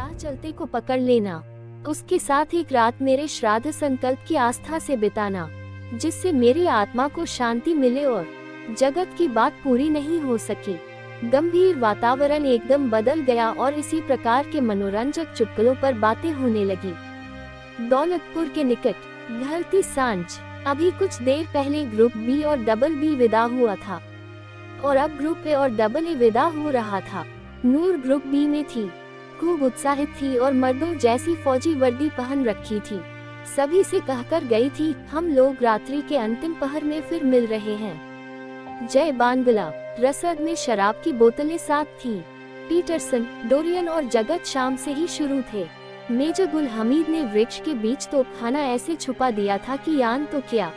राह चलते को पकड़ लेना, उसके साथ एक रात मेरे श्राद्ध संकल्प की आस्था से बिताना, जिससे मेरी आत्मा को शांति मिले और जगत की बात पूरी नहीं हो सकी। गंभीर वातावरण एकदम बदल गया और इसी प्रकार के मनोरंजक चुटकुलों पर बातें होने लगी। दौलतपुर के निकट ढलती सांझ। अभी कुछ देर पहले ग्रुप बी और डबल बी विदा हुआ था और अब ग्रुप ए और डबल ए विदा हो रहा था। नूर ग्रुप बी में थी, खूब उत्साहित थी और मर्दों जैसी फौजी वर्दी पहन रखी थी। सभी से कहकर गई थी, हम लोग रात्रि के अंतिम पहर में फिर मिल रहे हैं। जय बांगला। रसद में शराब की बोतलें साथ थी। पीटरसन, डोरियन और जगत शाम से ही शुरू थे। मेजर गुल हमीद ने वृक्ष के बीच तोपखाना ऐसे छुपा दिया था कि यान तो क्या,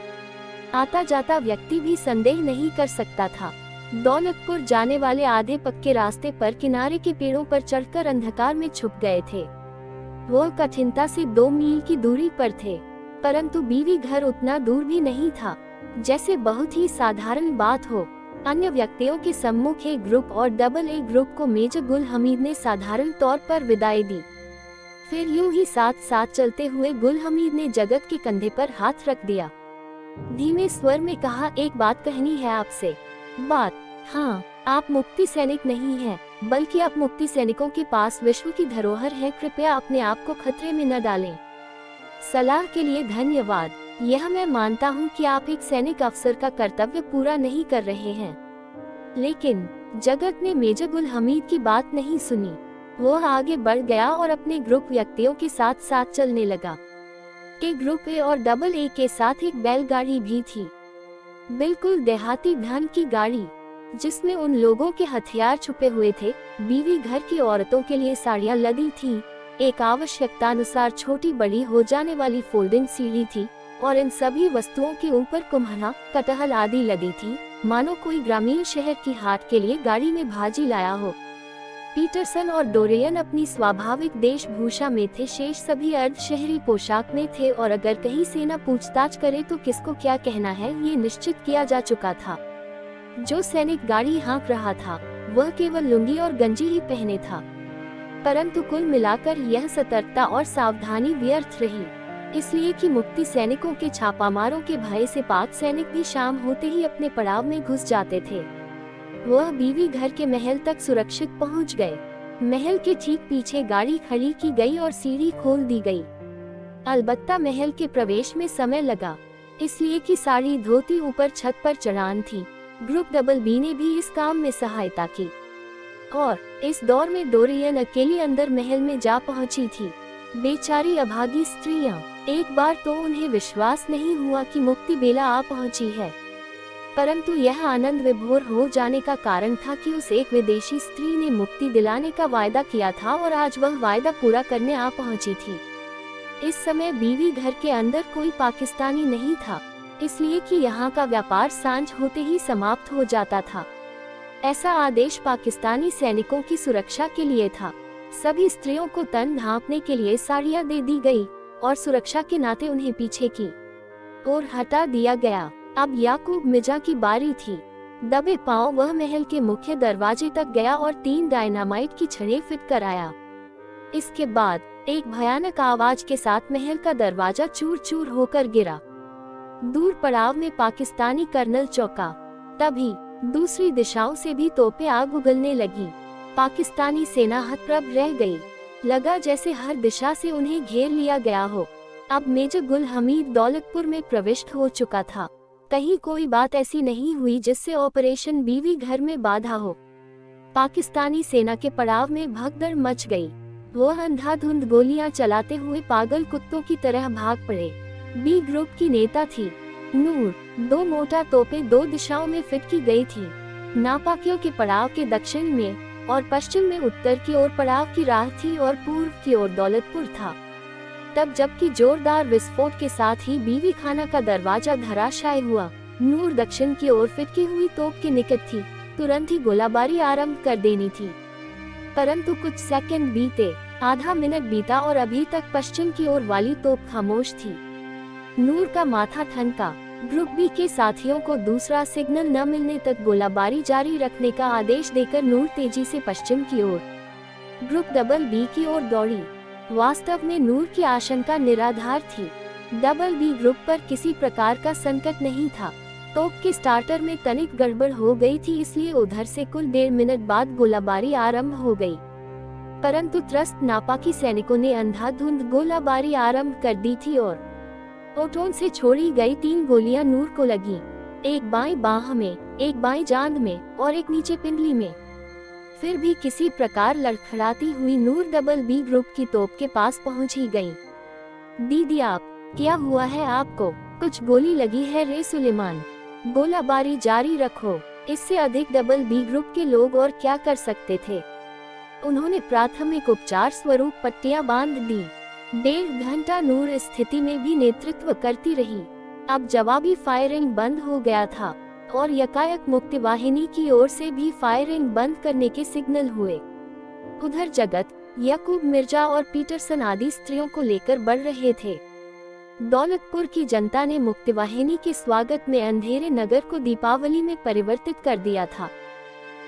आता जाता व्यक्ति भी संदेह नहीं कर सकता था। दौलतपुर जाने वाले आधे पक्के रास्ते पर किनारे के पेड़ों पर चढ़कर अंधकार में छुप गए थे। वो कठिनता से 2 मील की दूरी पर थे, परंतु बीवी घर उतना दूर भी नहीं था जैसे बहुत ही साधारण बात हो। अन्य व्यक्तियों के सम्मुख ए ग्रुप और डबल ए ग्रुप को मेजर गुल हमीद ने साधारण तौर पर विदाई दी। फिर यूं ही साथ साथ चलते हुए गुल हमीद ने जगत के कंधे पर हाथ रख दिया। धीमे स्वर में कहा, एक बात कहनी है आपसे। बात? हाँ, आप मुक्ति सैनिक नहीं हैं, बल्कि आप मुक्ति सैनिकों के पास विश्व की धरोहर हैं। कृपया अपने आप को खतरे में न डालें। सलाह के लिए धन्यवाद। यह मैं मानता हूँ कि आप एक सैनिक अफसर का कर्तव्य पूरा नहीं कर रहे हैं। लेकिन जगत ने मेजर गुल हमीद की बात नहीं सुनी। वह आगे बढ़ गया और अपने ग्रुप व्यक्तियों के साथ साथ चलने लगा। के ग्रुप ए और डबल ए के साथ एक बैलगाड़ी भी थी, बिल्कुल देहाती ढंग की गाड़ी, जिसमें उन लोगों के हथियार छुपे हुए थे। बीवी घर की औरतों के लिए साड़ियाँ लदी थी। एक आवश्यकतानुसार छोटी बड़ी हो जाने वाली फोल्डिंग सीढ़ी थी और इन सभी वस्तुओं के ऊपर कुम्हारा, कटहल आदि लदी थी, मानो कोई ग्रामीण शहर की हाट के लिए गाड़ी में भाजी लाया हो। पीटरसन और डोरियन अपनी स्वाभाविक वेशभूषा में थे, शेष सभी अर्ध शहरी पोशाक में थे और अगर कहीं सेना पूछताछ करे तो किसको क्या कहना है ये निश्चित किया जा चुका था। जो सैनिक गाड़ी हाँक रहा था वह केवल लुंगी और गंजी ही पहने था, परंतु कुल मिलाकर यह सतर्कता और सावधानी व्यर्थ रही, इसलिए कि मुक्ति सैनिकों के छापामारों के भय से पाक सैनिक भी शाम होते ही अपने पड़ाव में घुस जाते थे। वह बीवी घर के महल तक सुरक्षित पहुंच गए। महल के ठीक पीछे गाड़ी खड़ी की गई और सीढ़ी खोल दी गई। अलबत्ता महल के प्रवेश में समय लगा, इसलिए कि साड़ी धोती ऊपर छत पर चढ़ान थी। ग्रुप डबल बी ने भी इस काम में सहायता की और इस दौर में डोरियन अकेली अंदर महल में जा पहुंची थी। बेचारी अभागी स्त्रियां, एक बार तो उन्हें विश्वास नहीं हुआ कि मुक्ति बेला आ पहुंची है, परंतु यह आनंद विभोर हो जाने का कारण था कि उस एक विदेशी स्त्री ने मुक्ति दिलाने का वायदा किया था और आज वह वायदा पूरा करने आ पहुंची थी। इस समय बीवी घर के अंदर कोई पाकिस्तानी नहीं था, इसलिए कि यहाँ का व्यापार सांझ होते ही समाप्त हो जाता था। ऐसा आदेश पाकिस्तानी सैनिकों की सुरक्षा के लिए था। सभी स्त्रियों को तन ढांपने के लिए साड़ियाँ दे दी गई और सुरक्षा के नाते उन्हें पीछे की ओर हटा दिया गया। अब याकूब मिर्जा की बारी थी। दबे पांव वह महल के मुख्य दरवाजे तक गया और 3 डायनामाइट की छड़ें फिट कराया। इसके बाद एक भयानक आवाज के साथ महल का दरवाजा चूर चूर होकर गिरा। दूर पड़ाव में पाकिस्तानी कर्नल चौका। तभी दूसरी दिशाओं से भी तोपें आग उगलने लगी। पाकिस्तानी सेना हतप्रभ रह गई। लगा जैसे हर दिशा से उन्हें घेर लिया गया हो। अब मेजर गुल हमीद दौलतपुर में प्रविष्ट हो चुका था। कहीं कोई बात ऐसी नहीं हुई जिससे ऑपरेशन बीवी घर में बाधा हो। पाकिस्तानी सेना के पड़ाव में भगदड़ मच गई। वह अंधाधुंध गोलियां चलाते हुए पागल कुत्तों की तरह भाग पड़े। बी ग्रुप की नेता थी नूर। 2 मोटर तोपें 2 दिशाओं में फिट की गई थी। नापाकियों के पड़ाव के दक्षिण में और पश्चिम में उत्तर की ओर पड़ाव की राह थी और पूर्व की ओर दौलतपुर था। तब जबकि जोरदार विस्फोट के साथ ही बीवी खाना का दरवाजा धराशायी हुआ। नूर दक्षिण की ओर फिट की हुई तोप के निकट थी। तुरंत ही गोलाबारी आरंभ कर देनी थी, परंतु कुछ सेकंड बीते। आधा मिनट बीता और अभी तक पश्चिम की ओर वाली तोप खामोश थी। नूर का माथा ठनका। ग्रुप बी के साथियों को दूसरा सिग्नल न मिलने तक गोलाबारी जारी रखने का आदेश देकर नूर तेजी से पश्चिम की ओर ग्रुप डबल बी की ओर दौड़ी। वास्तव में नूर की आशंका निराधार थी। डबल बी ग्रुप पर किसी प्रकार का संकट नहीं था। तोप के स्टार्टर में तनिक गड़बड़ हो गई थी, इसलिए उधर से कुल 1.5 मिनट बाद गोलाबारी आरंभ हो गई। परंतु त्रस्त नापाकी सैनिकों ने अंधाधुंध गोलाबारी आरंभ कर दी थी और ओटोन से छोड़ी गई 3 गोलियां नूर को लगी। एक बाएं बाह में, एक बाएं जांघ में और एक नीचे पिंडली में। फिर भी किसी प्रकार लड़खड़ाती हुई नूर डबल बी ग्रुप की तोप के पास पहुंच ही गई। दीदी आप, क्या हुआ है आपको? कुछ गोली लगी है रे सुलेमान? गोलाबारी जारी रखो, इससे अधिक डबल बी ग्रुप के लोग और क्या कर सकते थे। उन्होंने प्राथमिक उपचार स्वरूप पट्टियां बांध दी। 1.5 घंटा नूर इस स्थिति में भी नेतृत्व करती रही। अब जवाबी फायरिंग बंद हो गया था और यकायक मुक्तिवाहिनी की ओर से भी फायरिंग बंद करने के सिग्नल हुए। उधर जगत, याकूब मिर्जा और पीटरसन आदि स्त्रियों को लेकर बढ़ रहे थे। दौलतपुर की जनता ने मुक्तिवाहिनी के स्वागत में अंधेरे नगर को दीपावली में परिवर्तित कर दिया था,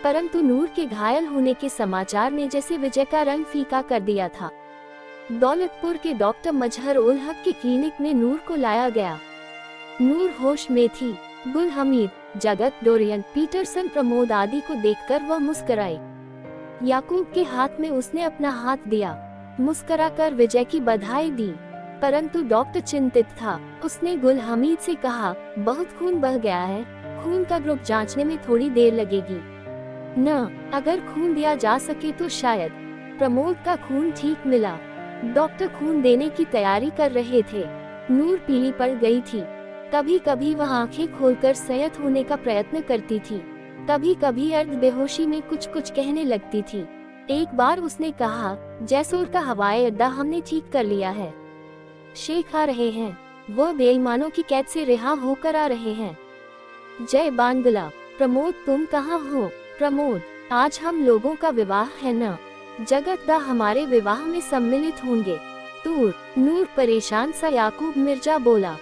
परंतु नूर के घायल होने के समाचार ने जैसे विजय का रंग फीका कर दिया था। दौलतपुर के डॉक्टर मजहर उल हक की क्लिनिक में नूर को लाया गया। नूर होश में थी। गुल हमीद, जगत, डोरियन, पीटरसन, प्रमोद आदि को देखकर वह मुस्कुराई। याकूब के हाथ में उसने अपना हाथ दिया, मुस्कुराकर विजय की बधाई दी। परंतु डॉक्टर चिंतित था। उसने गुल हमीद से कहा, बहुत खून बह गया है, खून का ग्रुप जांचने में थोड़ी देर लगेगी न, अगर खून दिया जा सके तो शायद। प्रमोद का खून ठीक मिला। डॉक्टर खून देने की तैयारी कर रहे थे। नूर पीली पड़ गई थी। कभी कभी वह आंखें खोलकर संयत होने का प्रयत्न करती थी, कभी कभी अर्ध बेहोशी में कुछ कुछ कहने लगती थी। एक बार उसने कहा, जैसोर का हवाई अड्डा हमने ठीक कर लिया है। शेख आ रहे हैं, वह बेईमानों की कैद से रिहा होकर आ रहे हैं। जय बांगला। प्रमोद तुम कहाँ हो? प्रमोद, आज हम लोगों का विवाह है न? जगत दा हमारे विवाह में सम्मिलित होंगे। दूर। नूर परेशान सा याकूब मिर्जा बोला,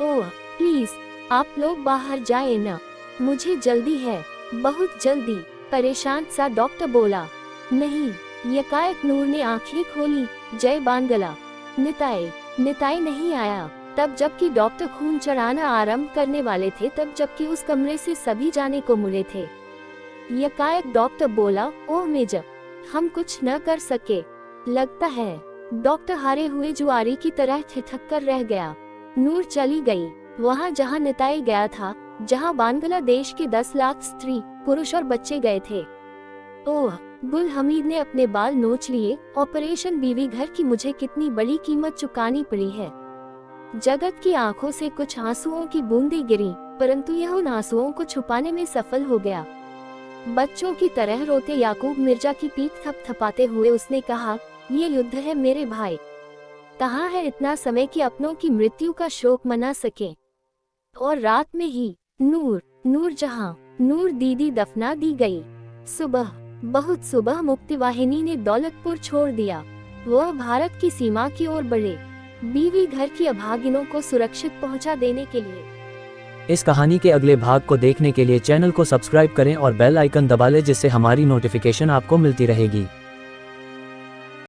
ओह प्लीज आप लोग बाहर जाए न, मुझे जल्दी है, बहुत जल्दी। परेशान सा डॉक्टर बोला। नहीं। यकायक नूर ने आंखें खोली। जय बांगला। निताई नहीं आया। तब जबकि डॉक्टर खून चढ़ाना आरंभ करने वाले थे, तब जबकि उस कमरे से सभी जाने को मुड़े थे। यकायक डॉक्टर बोला, ओह मेजर, हम कुछ न कर सके लगता है। डॉक्टर हारे हुए जुआरी की तरह ठिठक कर रह गया। नूर चली गई वहाँ जहाँ निताई गया था, जहाँ बांग्लादेश के 10 लाख स्त्री, पुरुष और बच्चे गए थे। ओह, गुल हमीद ने अपने बाल नोच लिए। ऑपरेशन बीवी घर की मुझे कितनी बड़ी कीमत चुकानी पड़ी है। जगत की आंखों से कुछ आंसुओं की बूंदें गिरी, परंतु यह उन आंसुओं को छुपाने में सफल हो गया। बच्चों की तरह रोते याकूब मिर्जा की पीठ थपथपाते हुए उसने कहा, ये युद्ध है मेरे भाई। कहाँ है इतना समय कि अपनों की मृत्यु का शोक मना सके। और रात में ही नूर जहां नूर दीदी दफना दी गई। सुबह, बहुत सुबह मुक्तिवाहिनी ने दौलतपुर छोड़ दिया। वह भारत की सीमा की ओर बढ़े, बीवी घर की अभागिनों को सुरक्षित पहुंचा देने के लिए। इस कहानी के अगले भाग को देखने के लिए चैनल को सब्सक्राइब करें और बेल आइकन दबा लें, जिससे हमारी नोटिफिकेशन आपको मिलती रहेगी।